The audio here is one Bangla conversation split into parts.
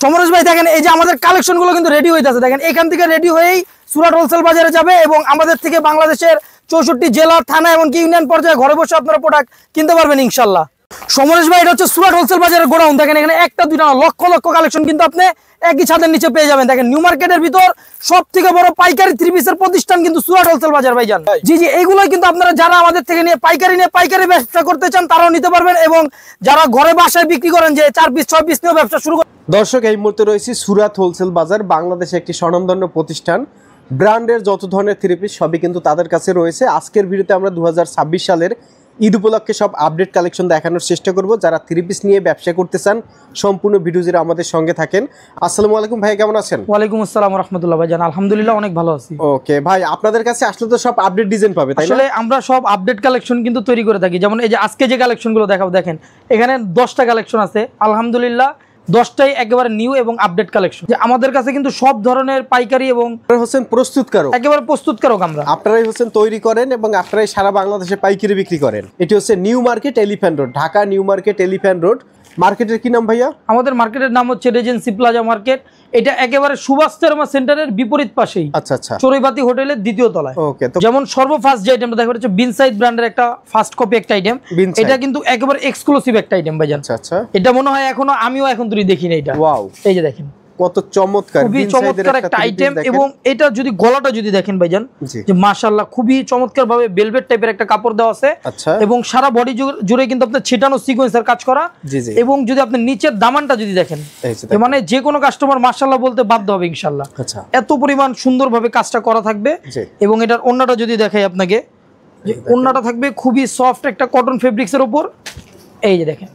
সমরেশ ভাই দেখেন এই যে আমাদের কালেকশন গুলো কিন্তু রেডি হইতেছে, দেখেন এখান থেকে রেডি হয়েই সুরাট হোলসেল বাজারে যাবে এবং আমাদের থেকে বাংলাদেশের 64 জেলা থানা এমনকি ইউনিয়ন পর্যায়ে ঘরে বসে আপনারা প্রোডাক্ট কিনতে পারবেন ইনশাল্লাহ। সমরেশ ভাই এটা হচ্ছে সুরাট হোলসেল বাজারের গোডাউন, দেখেন এখানে একটা দুইটা লক্ষ লক্ষ কালেকশন কিন্তু আপনি একই ছাদের নিচে পেয়ে যাবেন। দেখেন নিউ মার্কেটের ভিতর সব থেকে বড় পাইকারি 3 পিসের প্রতিষ্ঠান কিন্তু সুরাট হোলসেল বাজার ভাইজান। জি জি, এইগুলোই কিন্তু আপনারা যারা আমাদের থেকে নিয়ে পাইকারি ব্যবসা করতে চান তারাও নিতে পারবেন এবং যারা ঘরে বাসায় বিক্রি করেন যে 4 পিস 6 পিস নিয়েও ব্যবসা শুরু করেন। দর্শক এই মুহূর্তে রয়েছে সুরাট হোলসেল বাজার, বাংলাদেশে একটি স্বনামধন্য প্রতিষ্ঠান। ব্র্যান্ডের যত ধরনের 3 পিস সবই কিন্তু তাদের কাছে রয়েছে। আজকের ভিডিওতে আমরা 2026 সালের ঈদ উপলক্ষে সব আপডেট কালেকশন দেখানোর চেষ্টা করব। যারা 3 পিস নিয়ে ব্যবসা করতে চান সম্পূর্ণ ভিডিও জুড়ে আমাদের সঙ্গে থাকেন। আসসালামু আলাইকুম ভাই, কেমন আছেন? ওয়ালাইকুম আসসালাম ওয়া রাহমাতুল্লাহ ভাইজান, আলহামদুলিল্লাহ অনেক ভালো আছি। ওকে ভাই, আপনাদের কাছে আসলে তো সব আপডেট ডিজাইন পাবে, তাই না? আসলে আমরা সব আপডেট কালেকশন কিন্তু তৈরি করে থাকি। যেমন এই যে আজকে যে কালেকশনগুলো দেখাবো, দেখেন এখানে 10টা কালেকশন আছে, আলহামদুলিল্লাহ 10টাই একেবারে নিউ এবং আপডেট কালেকশন। যে আমাদের কাছে কিন্তু সব ধরনের পাইকারি এবং হচ্ছেন প্রস্তুতকারক, একেবারে প্রস্তুতকারক আমরা। আপনারাই হচ্ছেন তৈরি করেন এবং আপনারাই সারা বাংলাদেশে পাইকারি বিক্রি করেন। এটি হচ্ছে new market elephant road, Dhaka new market elephant road. মার্কেটের কি নাম ভাইয়া? আমাদের মার্কেটের নাম হচ্ছে রেজেন্সি প্লাজা মার্কেট। এটা একেবারে সুভাষ শর্মা সেন্টারের বিপরীত পাশেই, আচ্ছা আচ্ছা, চড়ুইবাতি হোটেলের 2য় তলায়। ওকে, তো যেমন সর্বফার্স্ট যে আইটেমটা দেখা যাচ্ছে বিনসাইড ব্র্যান্ডের একটা ফার্স্ট কপি একটা আইটেম, এটা কিন্তু একেবারে এক্সক্লুসিভ একটা আইটেম ভাইজান। আচ্ছা আচ্ছা, এটা মনে হয় এখনো আমিও এখন তুই দেখিনি এটা। ওয়াও, এই যে দেখেন কত চমৎকার, খুবই চমৎকার একটা আইটেম। এবং এটা যদি গলাটা যদি দেখেন ভাইজান, যে মাশাআল্লাহ খুবই চমৎকার ভাবে ভেলভেট টাইপের একটা কাপড় দেওয়া আছে। আচ্ছা, এবং সারা বডি জুড়ে কিন্তু আপনার ছিটানো সিকোয়েন্সের কাজ করা। জি জি, এবং যদি আপনি নিচের দামানটা যদি দেখেন, মানে যে কোনো কাস্টমার মাশাআল্লাহ বলতে বাধ্য হবে ইনশাআল্লাহ। আচ্ছা, এত পরিমাণ সুন্দরভাবে কাজটা করা থাকবে। এবং এটার ওন্নাটা যদি দেখাই আপনাকে, যে ওন্নাটা থাকবে খুবই সফট একটা কটন ফেব্রিক্সের উপর। এই যে দেখেন,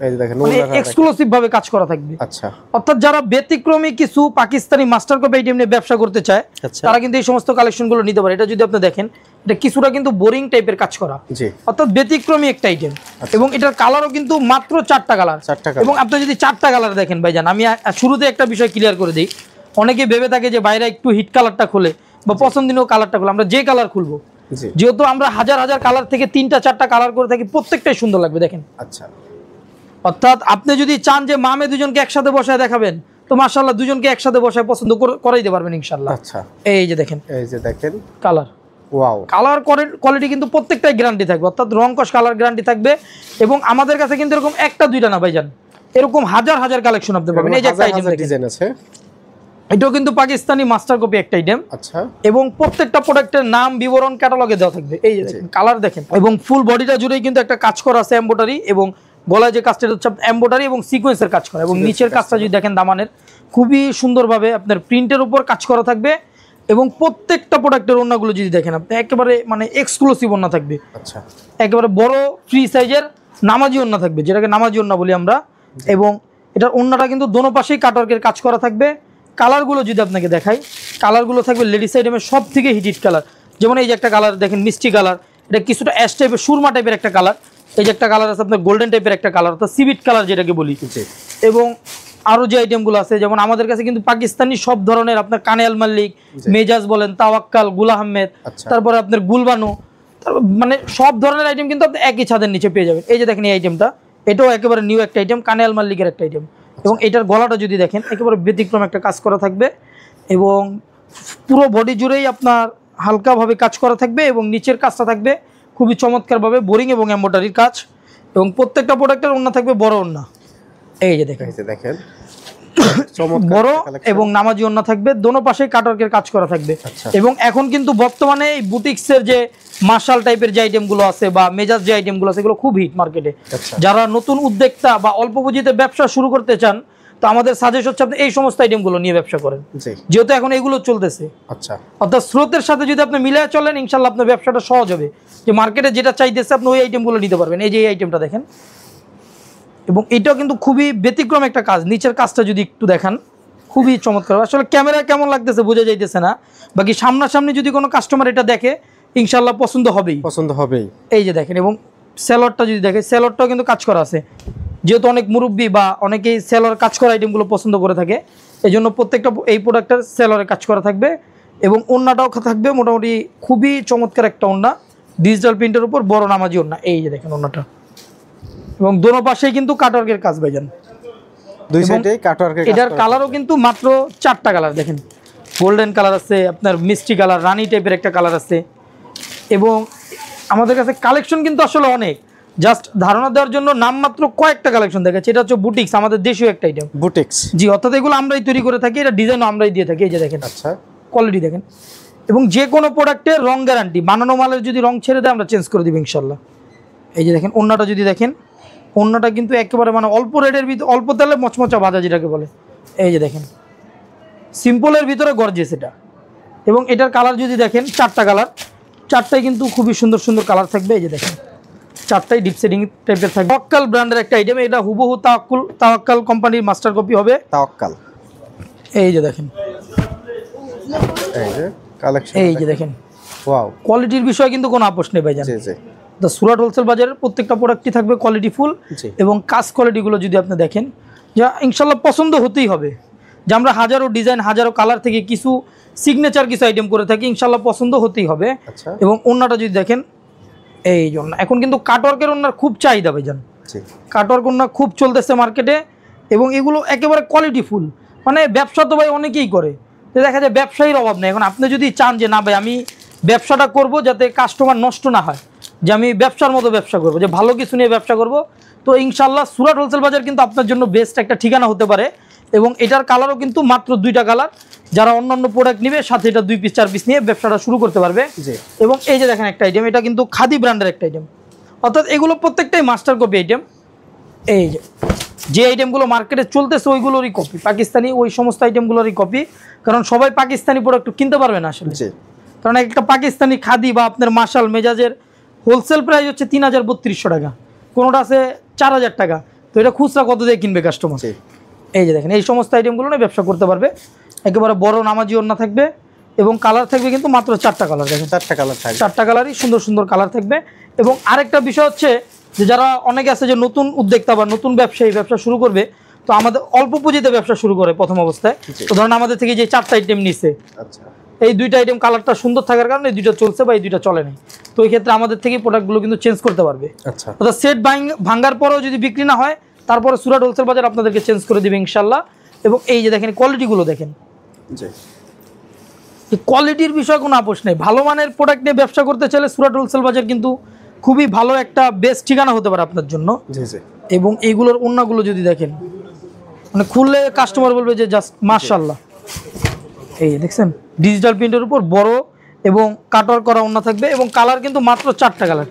মানে এক্সক্লুসিভ ভাবে কাজ করা থাকবে। আচ্ছা, অর্থাৎ যারা ব্যতিক্রমী কিছু পাকিস্তানি মাস্টার কপি আইটেম নিয়ে ব্যবসা করতে চায় তারা কিন্তু এই সমস্ত কালেকশন গুলো নিতে পারে। এটা যদি আপনি দেখেন, এটা কিছুটা কিন্তু বোরিং টাইপের কাজ করা, অর্থাৎ ব্যতিক্রমী একটা আইটেম। এবং এটার কালারও কিন্তু মাত্র 4টা কালার। এবং আপনি যদি 4টা কালার দেখেন ভাইজান, আমি শুরুতে একটা বিষয় ক্লিয়ার করে দিই। অনেকে ভেবে থাকে যে বাইরে একটু হিট কালারটা খুলে বা পছন্দনীয় কালারটা খুলে, আমরা যে কালার খুলবো, যেহেতু আমরা হাজার হাজার কালার থেকে 3টা 4টা কালার করে থাকি, প্রত্যেকটাই সুন্দর লাগবে। দেখেন, আচ্ছা, অর্থাৎ আপনি যদি চান যে মামে দুজনকে একসাথে বসায় দেখাবেন, তো মাশাআল্লাহ দুজনকে একসাথে বসায় পছন্দ করাইতে পারবেন ইনশাআল্লাহ। আচ্ছা, এই যে দেখেন কালার, ওয়াও, কালার কোয়ালিটি কিন্তু প্রত্যেকটাই গ্যারান্টি থাকবে, অর্থাৎ রং কস কালার গ্যারান্টি থাকবে। এবং আমাদের কাছে কিন্তু এরকম একটা দুইটা না ভাইজান, এরকম হাজার হাজার কালেকশন আপনি পাবেন। এই যে একটা আইটেম ডিজাইন আছে, এটাও কিন্তু পাকিস্তানি মাস্টার কপি একটা আইটেম। আচ্ছা, এবং প্রত্যেকটা প্রোডাক্টের নাম বিবরণ ক্যাটালগে দেওয়া থাকবে। এই যে দেখেন কালার দেখেন, এবং ফুল বডিটা জুড়েই কিন্তু একটা কাজ করা আছে এমব্রয়ডারি, এবং গলায় যে কাজটা হচ্ছে এমব্রয়ডারি এবং সিকোয়েন্সের কাজ করা। এবং নিচের কাজটা যদি দেখেন দামানের, খুবই সুন্দরভাবে আপনার প্রিন্টের উপর কাজ করা থাকবে। এবং প্রত্যেকটা প্রোডাক্টের ওড়নাগুলো যদি দেখেন আপনি, একেবারে মানে এক্সক্লুসিভ ওড়না থাকবে। আচ্ছা, একেবারে বড় ফ্রি সাইজের নামাজি ওড়না থাকবে, যেটাকে নামাজি ওড়না বলি আমরা। এবং এটার ওড়নাটা কিন্তু দোনো পাশেই কাটওয়ার্কের কাজ করা থাকবে। কালারগুলো যদি আপনাকে দেখাই, কালারগুলো থাকবে লেডিস আইটেমের সব থেকে হিট কালার। যেমন এই যে একটা কালার দেখেন, মিষ্টি কালার, এটা কিছুটা অ্যাশ টাইপের সুরমা টাইপের একটা কালার। এই যে একটা কালার আছে আপনার গোল্ডেন টাইপের একটা কালার, অর্থাৎ সিভিট কালার যেটাকে বলি। এবং আরো যে আইটেমগুলো আছে, যেমন আমাদের কাছে কিন্তু পাকিস্তানি সব ধরনের আপনার কানেয়াল মাল্লিক, মেজাজ বলেন, তাওয়াক্কাল, গুল আহমেদ, তারপরে আপনার গুলবানু, মানে সব ধরনের আইটেম কিন্তু আপনি একই ছাদের নিচে পেয়ে যাবেন। এই যে দেখেন এই আইটেমটা, এটাও একেবারে নিউ একটা আইটেম, কানেয়াল মাল্লিকের একটা আইটেম। এবং এটার গলাটা যদি দেখেন, একেবারে ব্যতিক্রম একটা কাজ করা থাকবে। এবং পুরো বডি জুড়েই আপনার হালকাভাবে কাজ করা থাকবে। এবং নিচের কাজটা থাকবে খুবই চমৎকারভাবে বোরিং এবং এমব্রয়ডারির কাজ। এবং প্রত্যেকটা প্রোডাক্টের ওড়না থাকবে বড় ওড়না। এই যে দেখেন বড় এবং নামাজি ওড়না থাকবে, দোনো পাশে কাটওয়ার্কের কাজ করা থাকবে। এবং এখন কিন্তু বর্তমানে এই বুটিক্সের যে মার্শাল টাইপের যে আইটেমগুলো আছে বা মেজাজ যে আইটেমগুলো আছে, এগুলো খুব হিট মার্কেটে। যারা নতুন উদ্যোক্তা বা অল্প পুঁজিতে ব্যবসা শুরু করতে চান, তো আমাদের সাজেস্ট হচ্ছে আপনি এই সমস্ত আইটেমগুলো নিয়ে ব্যবসা করেন, যেহেতু এখন এগুলো চলতেছে। আচ্ছা, অর্থাৎ স্রোতের সাথে যদি আপনি মিলিয়ে চলেন, ইনশাল্লাহ আপনার ব্যবসাটা সহজ হবে। যে মার্কেটে যেটা চাইতেছে আপনি ওই আইটেমগুলো নিতে পারবেন। এই যে এই আইটেমটা দেখেন, এবং এটাও কিন্তু খুবই ব্যতিক্রম একটা কাজ। নিচের কাজটা যদি একটু দেখান, খুবই চমৎকার। আসলে ক্যামেরা কেমন লাগতেছে বোঝা যাইতেছে না, বাকি সামনাসামনি যদি কোনো কাস্টমার এটা দেখে, ইনশাল্লাহ পছন্দ হবেই। এই যে দেখেন, এবং সেলরটা যদি দেখে, সেলরটাও কিন্তু কাজ করা আছে। যেহেতু অনেক মুরব্বী বা অনেকেই সেলর কাজ করা আইটেমগুলো পছন্দ করে থাকে, এই জন্য প্রত্যেকটা এই প্রোডাক্টের সেলরে কাজ করা থাকবে। এবং ওড়নাটাও থাকবে মোটামুটি খুবই চমৎকার একটা ওড়না, ডিজিটাল প্রিন্টের উপর বড় নামাজি ওড়না। এই যে দেখেন ওড়নাটা, এবং দোনো পাশেই কিন্তু কাটওয়ার্কের কাজ ভাইজান। দুই সাইডে কাটওয়ার্কের এটার কালারও কিন্তু মাত্র 4টা কালার দেখেন, গোল্ডেন কালার আছে, আপনার মিষ্টি কালার, রানী টাইপের একটা কালার আছে। এবং আমাদের কাছে কালেকশন কিন্তু আসলে অনেক, জাস্ট ধারণা দেওয়ার জন্য নামমাত্র কয়েকটা কালেকশন দেখাচ্ছি। এটা হচ্ছে বুটিক্স, আমাদের দেশীয় একটা আইটেম। বুটিক্স, জি, অর্থাৎ এগুলো আমরাই তৈরি করে থাকি, এটা ডিজাইনও আমরাই দিয়ে থাকি। এই যে দেখেন, আচ্ছা কোয়ালিটি দেখেন। এবং যে কোনো প্রোডাক্টের রং গ্যারান্টি, বানানো মালের যদি রং ছেড়ে দেয় আমরা চেঞ্জ করে দিব ইনশাল্লাহ। এই যে দেখেন ওন্নাটা যদি দেখেন, ওন্নাটা কিন্তু একেবারে মানে অল্প রেটের ভিতরে, অল্প তেলে মচমচা ভাজা যেটাকে বলে। এই যে দেখেন সিম্পলের ভিতরে গর্জিয়াস এটা। এবং এটার কালার যদি দেখেন 4টা কালার, 4টাই কিন্তু খুবই সুন্দর সুন্দর কালার থাকবে। এই যে দেখেন 4টাই ডিপ সেটিং টাইপের থাকবে। তাওয়াক্কাল ব্র্যান্ডের একটা আইটেম, এটা হুবহু তাওয়াক্কাল কোম্পানির মাস্টার কপি হবে। তাওয়াক্কাল, এই যে দেখেন, এই যে কালেকশন, এই যে দেখেন, ওয়াও, কোয়ালিটির বিষয়ে কিন্তু কোনো আপোষ নেই ভাইজান। জি জি, তো সুরাট হোলসেল বাজারের প্রত্যেকটা প্রোডাক্টই থাকবে কোয়ালিটি ফুল। এবং কাজ কোয়ালিটিগুলো যদি আপনি দেখেন, যা ইনশাল্লাহ পছন্দ হতেই হবে। যে আমরা হাজারো ডিজাইন, হাজারো কালার থেকে কিছু সিগনেচার কিছু আইটেম করে থাকি, ইনশাল্লাহ পছন্দ হতেই হবে। এবং ওন্নাটা যদি দেখেন, এই জন্য এখন কিন্তু কাটওয়ার্কের ওন্নার খুব চাহিদা ভাইজান। কাটওয়ার্ক ওন্না খুব চলতেছে মার্কেটে, এবং এগুলো একেবারে কোয়ালিটি ফুল। মানে ব্যবসা তো ভাই অনেকেই করে, যে দেখা যায় ব্যবসায়ীর অভাব নেই। এখন আপনি যদি চান যে না ভাই আমি ব্যবসাটা করব যাতে কাস্টমার নষ্ট না হয়, যে আমি ব্যবসার মতো ব্যবসা করব, যে ভালো কিছু নিয়ে ব্যবসা করব, তো ইনশাল্লাহ সুরাট হোলসেল বাজার কিন্তু আপনার জন্য বেস্ট একটা ঠিকানা হতে পারে। এবং এটার কালারও কিন্তু মাত্র 2টা কালার, যারা অন্যান্য প্রোডাক্ট নিবে সাথে এটা 2 পিস 4 পিস নিয়ে ব্যবসাটা শুরু করতে পারবে। এবং এই যে দেখেন একটা আইটেম, এটা কিন্তু খাদি ব্র্যান্ডের একটা আইটেম, অর্থাৎ এগুলো প্রত্যেকটাই মাস্টার কপি আইটেম। এই যে আইটেমগুলো মার্কেটে চলতেছে ওইগুলোরই কপি, পাকিস্তানি ওই সমস্ত আইটেমগুলোরই কপি। কারণ সবাই পাকিস্তানি প্রোডাক্ট কিনতে পারবে না আসলে, কারণ একটা পাকিস্তানি খাদি বা আপনার মাশাল মেজাজের হোলসেল প্রাইস হচ্ছে 3000-3200 টাকা, কোনোটা আছে 4000 টাকা। তো এটা খুচরা কত দিয়ে কিনবে কাস্টমার? এই যে দেখেন এই সমস্ত আইটেমগুলো নিয়ে ব্যবসা করতে পারবে। একেবারে বড় নামাজি ওন্না থাকবে, এবং কালার থাকবে কিন্তু মাত্র 4টা কালার। দেখেন 4টা কালার থাকবে, 4টা কালারই সুন্দর সুন্দর কালার থাকবে। এবং আরেকটা বিষয় হচ্ছে যে যারা অনেকে আছে যে নতুন উদ্যোক্তা বা নতুন ব্যবসায়ী ব্যবসা শুরু করবে, তো আমাদের অল্প পুঁজিতে ব্যবসা শুরু করে প্রথম অবস্থায়। তো ধরেন আমাদের থেকে যে 4টা আইটেম নিচ্ছে, এই 2টা আইটেম কালারটা সুন্দর থাকার কারণে এই 2টা চলছে বা এই 2টা চলে নাই, তো এই ক্ষেত্রে আমাদের থেকে প্রোডাক্টগুলো কিন্তু চেঞ্জ করতে পারবে। অর্থাৎ সেট ভাঙ্গার পরেও যদি বিক্রি না হয়, তারপরে সুরাট হোলসেল বাজার আপনাদেরকে চেঞ্জ করে দিবে ইনশাল্লাহ। এবং এই যে দেখেন কোয়ালিটিগুলো দেখেন, কোয়ালিটির বিষয়ে কোনো আপোষ নেই। ভালো মানের প্রোডাক্ট নিয়ে ব্যবসা করতে চাইলে সুরাট হোলসেল বাজার কিন্তু খুবই ভালো একটা বেস্ট ঠিকানা হতে পারে আপনার জন্য। এবং এইগুলোর ওন্নাগুলো যদি দেখেন, মানে খুললে কাস্টমার বলবে যে জাস্ট মাশাআল্লাহ। এই দেখছেন ডিজিটাল প্রিন্টের উপর বড় এবং কাটওয়ার্ক করা ওন্না থাকবে। এবং কালার কিন্তু মাত্র 4টা কালার,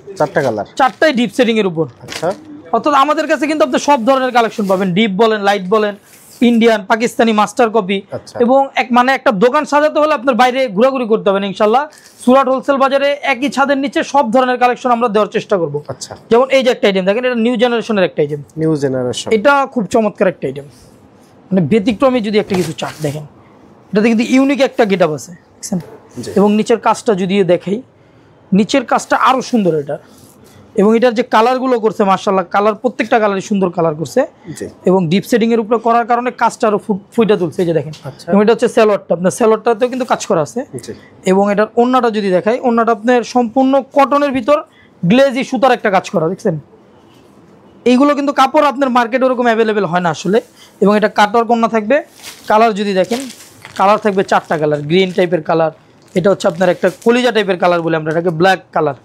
4টাই ডিপ সেটিং এর উপর। অর্থাৎ আমাদের কাছে কিন্তু আপনি সব ধরনের কালেকশন পাবেন, ডিপ বলেন, লাইট বলেন, ইন্ডিয়ান, পাকিস্তানি, মাস্টার কপি। এবং মানে একটা দোকান সাজাতে হলে আপনার বাইরে ঘোরাঘুরি করতে হবে ইনশাল্লাহ। সুরাট হোলসেল বাজারে একই ছাদের নিচে সব ধরনের কালেকশন আমরা দেওয়ার চেষ্টা করব। যেমন এই যে একটা আইটেম দেখেন, এটা নিউ জেনারেশনের একটা আইটেম, নিউ জেনারেশন, এটা খুব চমৎকার একটা আইটেম, মানে ব্যতিক্রমী যদি একটা কিছু চান দেখেন, এটাতে কিন্তু ইউনিক একটা গেটআপ আছে দেখছেন। এবং নিচের কাজটা যদি দেখাই, নিচের কাজটা আরো সুন্দর এটা। এবং এটার যে কালারগুলো করছে মাশাআল্লাহ, কালার প্রত্যেকটা কালারই সুন্দর কালার করছে। এবং ডিপ সেটিং এর উপরে করার কারণে কাজটা আরো ফুইটা তুলছে। এই যে দেখেন, এবং এটা হচ্ছে সালোয়ারটা, আপনার সালোয়ারটাতেও কিন্তু কাজ করা আছে। এবং এটার ওন্নাটা যদি দেখাই, ওন্নাটা আপনার সম্পূর্ণ কটনের ভিতর গ্লেজি সুতার একটা কাজ করা দেখছেন। এইগুলো কিন্তু কাপড় আপনার মার্কেটে ওরকম অ্যাভেলেবেল হয় না আসলে। এবং এটা কাটওয়ার্ক ওন্না থাকবে। কালার যদি দেখেন, কালার থাকবে 4টা কালার, গ্রিন টাইপের কালার, এটা হচ্ছে আপনার একটা কলিজা টাইপের কালার বলে আমরা এটাকে, ব্ল্যাক কালার।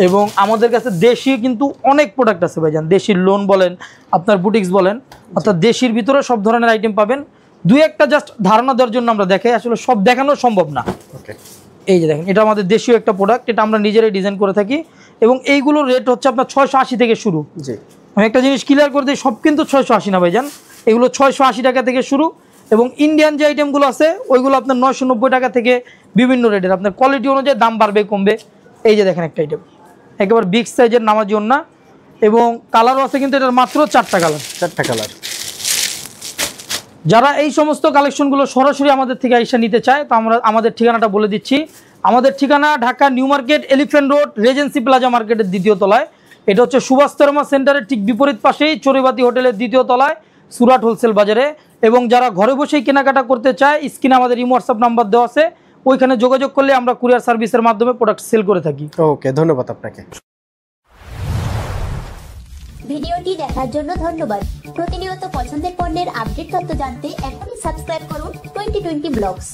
এবং আমাদের কাছে দেশি কিন্তু অনেক প্রোডাক্ট আছে ভাইজান, দেশির লোন বলেন, আপনার বুটিক্স বলেন, অর্থাৎ দেশির ভিতরে সব ধরনের আইটেম পাবেন। 2-1টা জাস্ট ধারণা দেওয়ার জন্য আমরা দেখাই, আসলে সব দেখানো সম্ভব না। এই যে দেখেন, এটা আমাদের দেশীয় একটা প্রোডাক্ট, এটা আমরা নিজেরাই ডিজাইন করে থাকি। এবং এইগুলোর রেট হচ্ছে আপনার 680 থেকে শুরু। আমি একটা জিনিস ক্লিয়ার করে দিই, সব কিন্তু 680 না ভাইজান, এগুলো 680 টাকা থেকে শুরু। এবং ইন্ডিয়ান যে আইটেমগুলো আছে ওইগুলো আপনার 990 টাকা থেকে বিভিন্ন রেটের, আপনার কোয়ালিটি অনুযায়ী দাম বাড়বে কমবে। এই যে দেখেন একটা আইটেম একেবারে বিগ সাইজের নামাজি ওন্না, এবং কালারও আছে কিন্তু এটার মাত্র 4টা কালার, 4টা কালার। যারা এই সমস্ত কালেকশনগুলো সরাসরি আমাদের থেকে আইসা নিতে চায়, তো আমরা আমাদের ঠিকানাটা বলে দিচ্ছি। আমাদের ঠিকানা Dhaka new market, elephant road, Regency plaza মার্কেটের 2য় তলায়। এটা হচ্ছে সুভাষ শর্মা সেন্টারের ঠিক বিপরীত পাশেই চড়ুইবাতি হোটেলের 2য় তলায় সুরাট হোলসেল বাজারে। এবং যারা ঘরে বসেই কেনাকাটা করতে চায়, স্ক্রিনে আমাদের ইমো হোয়াটসঅ্যাপ নাম্বার দেওয়া আছে, ওইখানে যোগাযোগ করলে আমরা কুরিয়ার সার্ভিসের মাধ্যমে প্রোডাক্ট সেল করে থাকি। ওকে, ধন্যবাদ আপনাকে। ভিডিওটি দেখার জন্য ধন্যবাদ। প্রতিনিয়ত পছন্দের পণ্যের আপডেট তথ্য জানতে এখনই সাবস্ক্রাইব করুন 2020 ব্লগস।